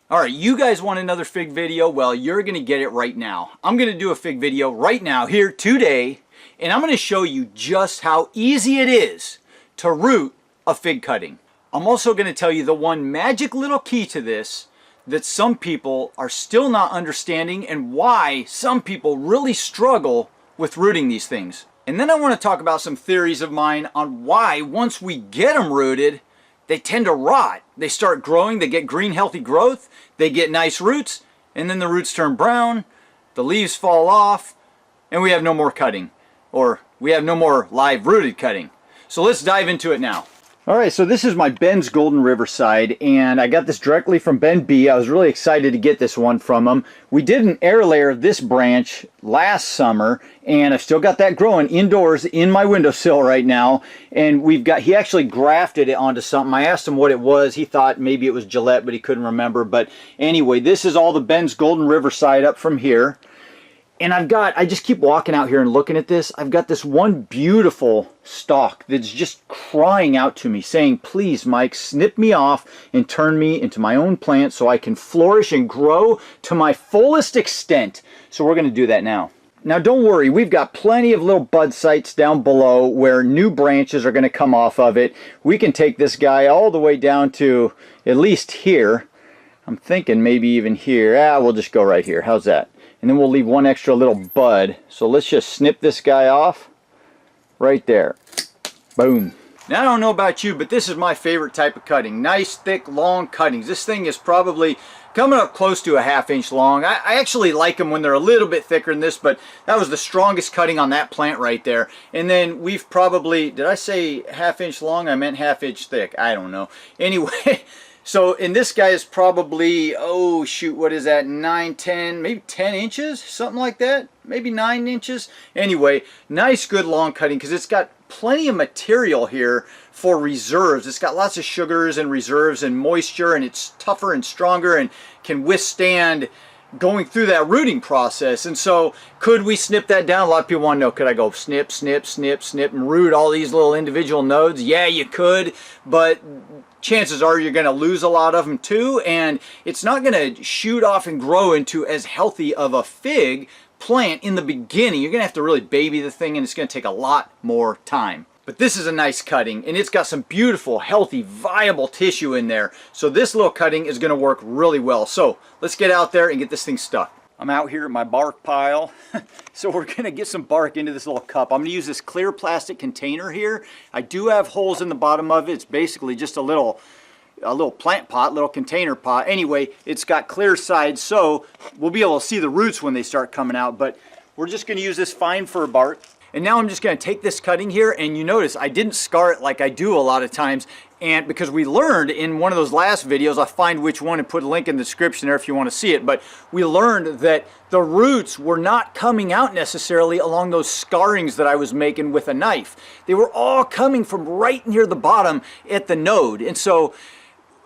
Alright, you guys want another fig video? Well, you're going to get it right now. I'm going to do a fig video right now, here, today, and I'm going to show you just how easy it is to root a fig cutting. I'm also going to tell you the one magic little key to this that some people are still not understanding and why some people really struggle with rooting these things. And then I want to talk about some theories of mine on why once we get them rooted, they tend to rot. They start growing, they get green healthy growth, they get nice roots, and then the roots turn brown, the leaves fall off, and we have no more cutting. Or we have no more live rooted cutting. So let's dive into it now. Alright, so this is my Ben's Golden Riverside, and I got this directly from Ben B. I was really excited to get this one from him. We did an air layer of this branch last summer, and I've still got that growing indoors in my windowsill right now. And he actually grafted it onto something. I asked him what it was. He thought maybe it was Gillette, but he couldn't remember. But anyway, this is all the Ben's Golden Riverside up from here. And I just keep walking out here and looking at this. I've got this one beautiful stalk that's just crying out to me, saying, please, Mike, snip me off and turn me into my own plant so I can flourish and grow to my fullest extent. So we're going to do that now. Now don't worry, we've got plenty of little bud sites down below where new branches are going to come off of it. We can take this guy all the way down to at least here. I'm thinking maybe even here. We'll just go right here. How's that? And then we'll leave one extra little bud. So let's just snip this guy off right there. Boom. Now I don't know about you, but this is my favorite type of cutting. Nice, thick, long cuttings. This thing is probably coming up close to a ½ inch long. I actually like them when they're a little bit thicker than this, but that was the strongest cutting on that plant right there. And then we've probably, did I say ½ inch long? I meant ½ inch thick. I don't know. Anyway. So, and this guy is probably, oh shoot, what is that, 9, 10, maybe 10 inches, something like that, maybe 9 inches. Anyway, nice, good long cutting because it's got plenty of material here for reserves. It's got lots of sugars and reserves and moisture, and it's tougher and stronger and can withstand going through that rooting process. And so, could we snip that down? A lot of people want to know, could I go snip, snip, snip, snip, and root all these little individual nodes? Yeah, you could, but chances are you're going to lose a lot of them too, and it's not going to shoot off and grow into as healthy of a fig plant in the beginning. You're going to have to really baby the thing, and it's going to take a lot more time. But this is a nice cutting, and it's got some beautiful, healthy, viable tissue in there. So this little cutting is going to work really well. So let's get out there and get this thing stuck. I'm out here at my bark pile. So we're going to get some bark into this little cup. I'm going to use this clear plastic container here. I do have holes in the bottom of it. It's basically just a little plant pot, little container pot. Anyway, it's got clear sides, so we'll be able to see the roots when they start coming out. But we're just going to use this fine fir bark. And now I'm just going to take this cutting here, and you notice I didn't scar it like I do a lot of times. And because we learned in one of those last videos, I'll find which one and put a link in the description there if you want to see it, but we learned that the roots were not coming out necessarily along those scarrings that I was making with a knife. They were all coming from right near the bottom at the node. And so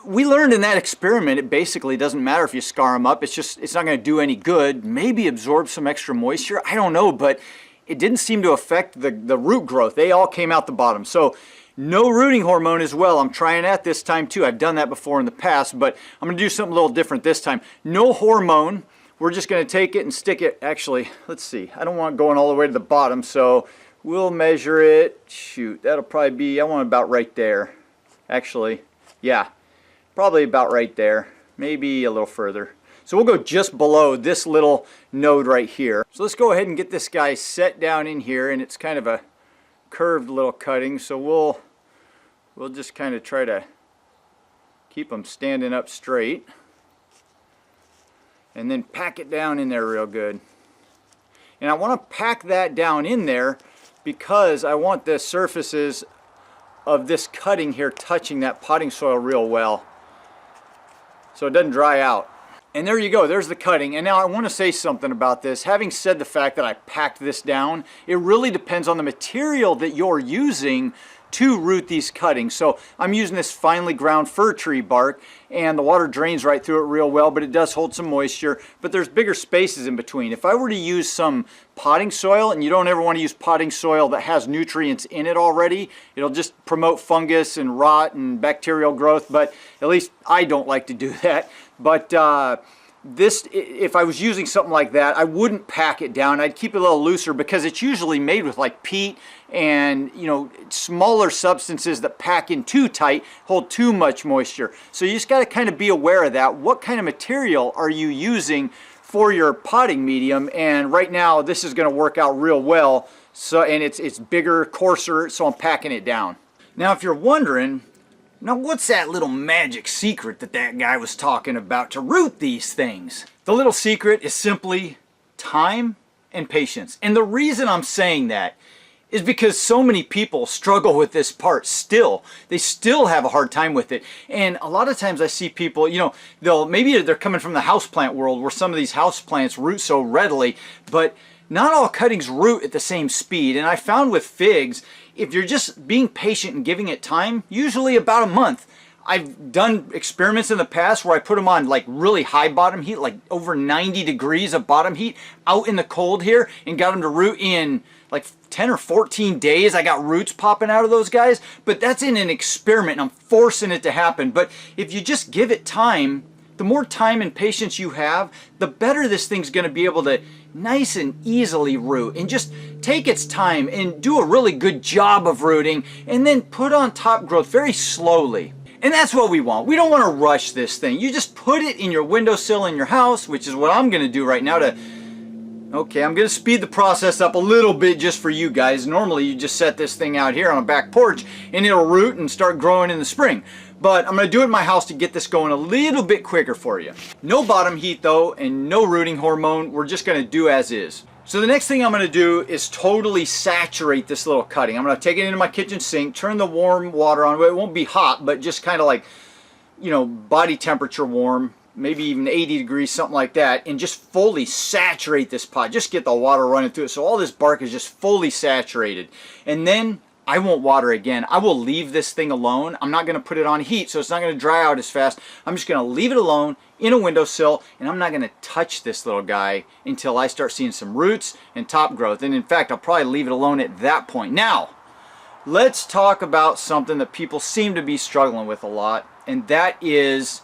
we learned in that experiment, it basically doesn't matter if you scar them up. It's not going to do any good. Maybe absorb some extra moisture. I don't know, but it didn't seem to affect the root growth. They all came out the bottom. So no rooting hormone as well. I'm trying that this time too. I've done that before in the past, but I'm going to do something a little different this time. No hormone. We're just going to take it and stick it. Actually, let's see. I don't want it going all the way to the bottom, so we'll measure it. Shoot, that'll probably be, I want it about right there. Actually, yeah, probably about right there. Maybe a little further. So we'll go just below this little node right here. So let's go ahead and get this guy set down in here, and it's kind of a curved little cutting, so we'll just kind of try to keep them standing up straight and then pack it down in there real good. And I want to pack that down in there because I want the surfaces of this cutting here touching that potting soil real well so it doesn't dry out. And there you go, there's the cutting. And now I want to say something about this. Having said the fact that I packed this down, it really depends on the material that you're using to root these cuttings. So I'm using this finely ground fir tree bark, and the water drains right through it real well, but it does hold some moisture, but there's bigger spaces in between. If I were to use some potting soil, and you don't ever want to use potting soil that has nutrients in it already, it'll just promote fungus and rot and bacterial growth, but at least I don't like to do that. But this, if I was using something like that, I wouldn't pack it down. I'd keep it a little looser because it's usually made with like peat and, you know, smaller substances that pack in too tight, hold too much moisture. So you just got to kind of be aware of that. What kind of material are you using for your potting medium? And right now this is going to work out real well. So, and it's bigger, coarser, so I'm packing it down. Now if you're wondering, now what's that little magic secret that guy was talking about to root these things? The little secret is simply time and patience. And the reason I'm saying that is because so many people struggle with this part still. They still have a hard time with it. And a lot of times I see people, you know, maybe they're coming from the houseplant world where some of these houseplants root so readily, but not all cuttings root at the same speed. And I found with figs, if you're just being patient and giving it time, usually about a month. I've done experiments in the past where I put them on like really high bottom heat, like over 90 degrees of bottom heat out in the cold here, and got them to root in like 10 or 14 days. I got roots popping out of those guys, but that's in an experiment and I'm forcing it to happen. But if you just give it time, the more time and patience you have, the better this thing's going to be able to nice and easily root, and just take its time and do a really good job of rooting, and then put on top growth very slowly. And that's what we want. We don't want to rush this thing. You just put it in your windowsill in your house, which is what I'm going to do right now. Okay, I'm going to speed the process up a little bit just for you guys. Normally you just set this thing out here on a back porch and it'll root and start growing in the spring. But I'm going to do it in my house to get this going a little bit quicker for you. No bottom heat though, and no rooting hormone. We're just going to do as is. So the next thing I'm going to do is totally saturate this little cutting. I'm going to take it into my kitchen sink, turn the warm water on. It won't be hot, but just kind of like, you know, body temperature warm, maybe even 80 degrees, something like that, and just fully saturate this pot. Just get the water running through it so all this bark is just fully saturated. And then I won't water again. I will leave this thing alone. I'm not going to put it on heat, so it's not going to dry out as fast. I'm just going to leave it alone in a windowsill, and I'm not going to touch this little guy until I start seeing some roots and top growth. And in fact, I'll probably leave it alone at that point. Now, let's talk about something that people seem to be struggling with a lot, and that is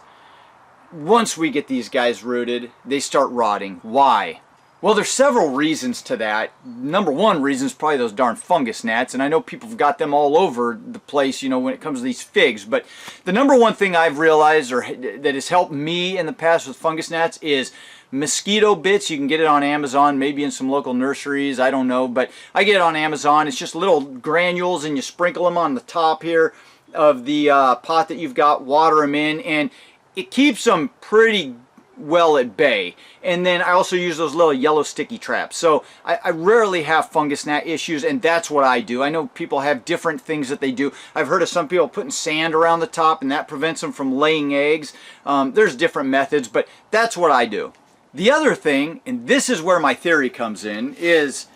once we get these guys rooted, they start rotting. Why? Well, there's several reasons to that. Number one reason is probably those darn fungus gnats, and I know people have got them all over the place, you know, when it comes to these figs. But the number one thing I've realized, or that has helped me in the past with fungus gnats, is mosquito bits. You can get it on Amazon, maybe in some local nurseries, I don't know, but I get it on Amazon. It's just little granules, and you sprinkle them on the top here of the pot that you've got, water them in, and it keeps them pretty well at bay. And then I also use those little yellow sticky traps. So I rarely have fungus gnat issues, and that's what I do. I know people have different things that they do. I've heard of some people putting sand around the top, and that prevents them from laying eggs. There's different methods, but that's what I do. The other thing, and this is where my theory comes in, is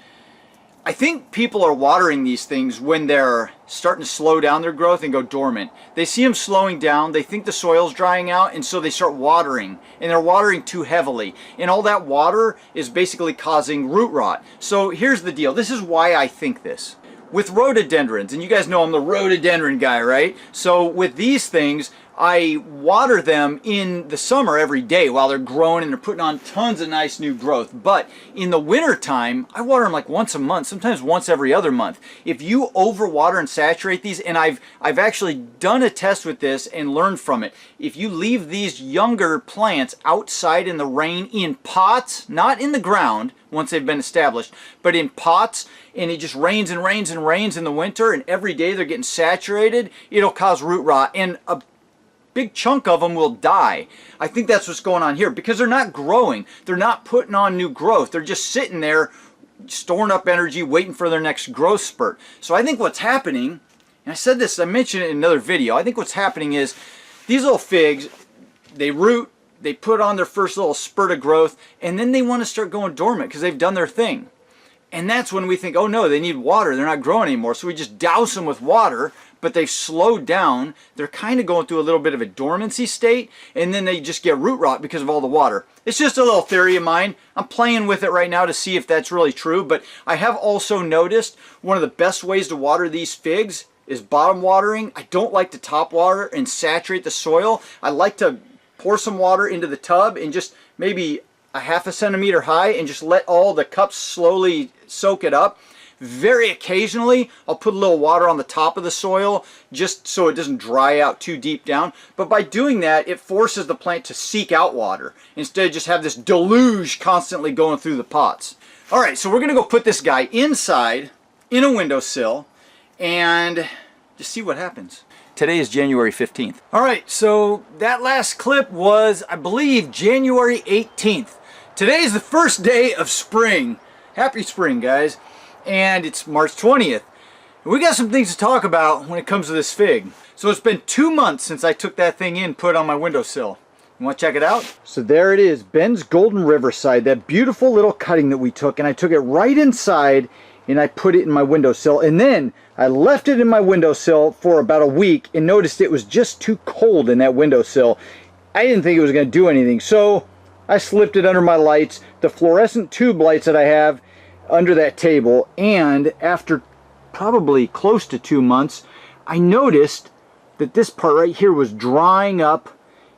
I think people are watering these things when they're starting to slow down their growth and go dormant. They see them slowing down, they think the soil's drying out, and so they start watering, and they're watering too heavily. And all that water is basically causing root rot. So here's the deal. This is why I think this. With rhododendrons, and you guys know I'm the rhododendron guy, right? So with these things, I water them in the summer every day while they're growing and they're putting on tons of nice new growth. But in the winter time, I water them like once a month, sometimes once every other month. If you overwater and saturate these, and I've actually done a test with this and learned from it. If you leave these younger plants outside in the rain in pots, not in the ground once they've been established, but in pots, and it just rains and rains and rains in the winter, and every day they're getting saturated, it'll cause root rot, and a big chunk of them will die. I think that's what's going on here, because they're not growing. They're not putting on new growth. They're just sitting there storing up energy, waiting for their next growth spurt. So I think what's happening, and I said this, I mentioned it in another video, I think what's happening is these little figs, they root, they put on their first little spurt of growth, and then they want to start going dormant because they've done their thing. And that's when we think, oh no, they need water, they're not growing anymore. So we just douse them with water, but they've slowed down. They're kind of going through a little bit of a dormancy state, and then they just get root rot because of all the water. It's just a little theory of mine. I'm playing with it right now to see if that's really true, but I have also noticed one of the best ways to water these figs is bottom watering. I don't like to top water and saturate the soil. I like to pour some water into the tub and just maybe a half a centimeter high and just let all the cups slowly soak it up. Very occasionally, I'll put a little water on the top of the soil just so it doesn't dry out too deep down. But by doing that, it forces the plant to seek out water instead of just have this deluge constantly going through the pots. All right, so we're going to go put this guy inside in a windowsill and just see what happens. Today is January 15th. All right, so that last clip was, I believe, January 18th. Today is the first day of spring. Happy spring, guys. And it's March 20th. We got some things to talk about when it comes to this fig. So it's been 2 months since I took that thing in, put it on my windowsill. You want to check it out? So there it is, Ben's Golden Riverside, that beautiful little cutting that we took, and I took it right inside and I put it in my windowsill, and then I left it in my windowsill for about a week and noticed it was just too cold in that windowsill. I didn't think it was going to do anything, so I slipped it under my lights, the fluorescent tube lights that I have under that table, and after probably close to 2 months, I noticed that this part right here was drying up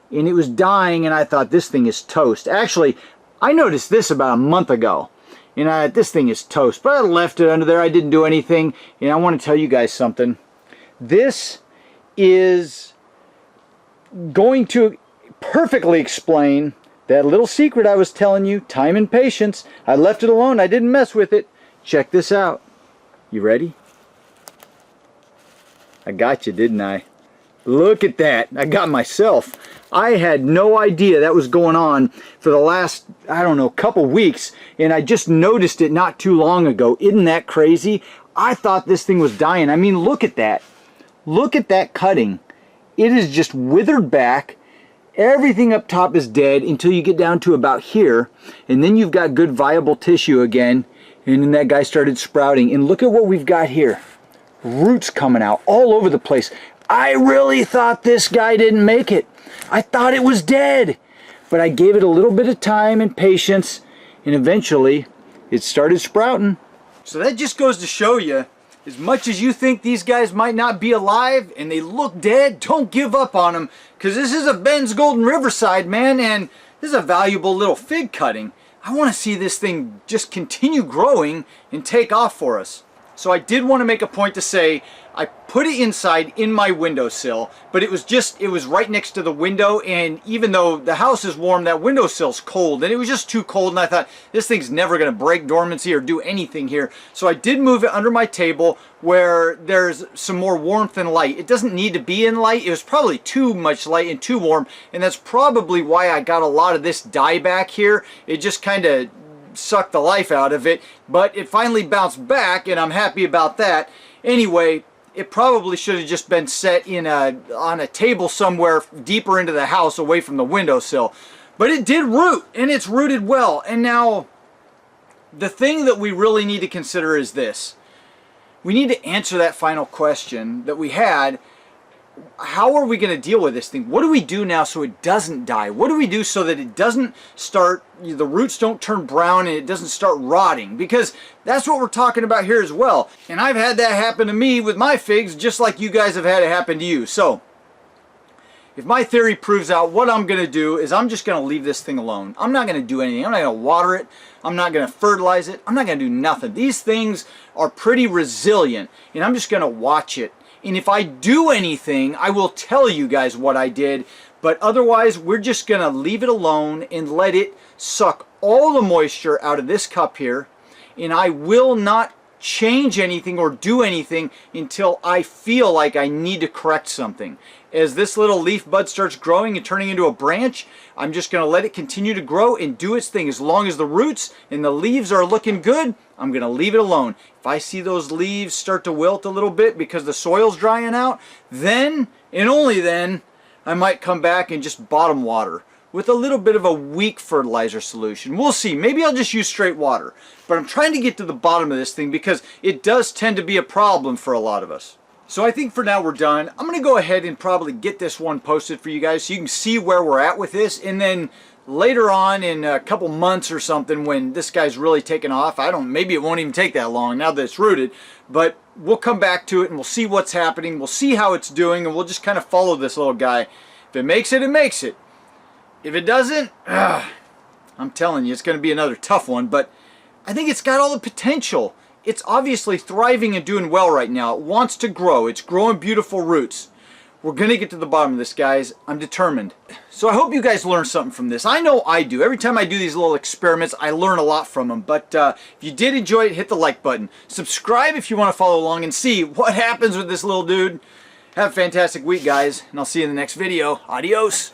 and it was dying, and I thought, this thing is toast. Actually, I noticed this about a month ago, and this thing is toast, but I left it under there. I didn't do anything, and I want to tell you guys something. This is going to perfectly explain that little secret I was telling you, time and patience. I left it alone. I didn't mess with it. Check this out. You ready? I got you, didn't I? Look at that. I got myself. I had no idea that was going on for the last, I don't know, couple weeks, and I just noticed it not too long ago. Isn't that crazy? I thought this thing was dying. I mean, look at that. Look at that cutting. It is just withered back. Everything up top is dead until you get down to about here, and then you've got good viable tissue again, and then that guy started sprouting. And look at what we've got here. Roots coming out all over the place. I really thought this guy didn't make it. I thought it was dead, but I gave it a little bit of time and patience, and eventually it started sprouting. So that just goes to show you, as much as you think these guys might not be alive and they look dead, don't give up on them, because this is a Ben's Golden Riverside, man, and this is a valuable little fig cutting. I want to see this thing just continue growing and take off for us. So I did want to make a point to say I put it inside in my windowsill, but it was right next to the window, and even though the house is warm, that windowsill's cold, and it was just too cold, and I thought, this thing's never going to break dormancy or do anything here. So I did move it under my table where there's some more warmth and light. It doesn't need to be in light. It was probably too much light and too warm, and that's probably why I got a lot of this dye back here. It just kind of sucked the life out of it, but it finally bounced back, and I'm happy about that. Anyway, it probably should have just been set in on a table somewhere deeper into the house away from the windowsill. But it did root, and it's rooted well. And now, the thing that we really need to consider is this. We need to answer that final question that we had. How are we going to deal with this thing? What do we do now so it doesn't die? What do we do so that it doesn't start, the roots don't turn brown and it doesn't start rotting? Because that's what we're talking about here as well. And I've had that happen to me with my figs, just like you guys have had it happen to you. So, if my theory proves out, what I'm going to do is I'm just going to leave this thing alone. I'm not going to do anything. I'm not going to water it. I'm not going to fertilize it. I'm not going to do nothing. These things are pretty resilient, and I'm just going to watch it. And if I do anything, I will tell you guys what I did. But otherwise, we're just going to leave it alone and let it suck all the moisture out of this cup here. And I will not change anything or do anything until I feel like I need to correct something. As this little leaf bud starts growing and turning into a branch, I'm just going to let it continue to grow and do its thing. As long as the roots and the leaves are looking good, I'm going to leave it alone. If I see those leaves start to wilt a little bit because the soil's drying out, then, and only then, I might come back and just bottom water with a little bit of a weak fertilizer solution. We'll see. Maybe I'll just use straight water. But I'm trying to get to the bottom of this thing because it does tend to be a problem for a lot of us. So I think for now we're done. I'm going to go ahead and probably get this one posted for you guys so you can see where we're at with this. And then later on in a couple months or something when this guy's really taken off, maybe it won't even take that long now that it's rooted, but we'll come back to it and we'll see what's happening. We'll see how it's doing, and we'll just kind of follow this little guy. If it makes it, it makes it. If it doesn't, I'm telling you, it's going to be another tough one, but I think it's got all the potential. It's obviously thriving and doing well right now. It wants to grow. It's growing beautiful roots. We're going to get to the bottom of this, guys. I'm determined. So I hope you guys learned something from this. I know I do. Every time I do these little experiments, I learn a lot from them. But if you did enjoy it, hit the like button. Subscribe if you want to follow along and see what happens with this little dude. Have a fantastic week, guys, and I'll see you in the next video. Adios.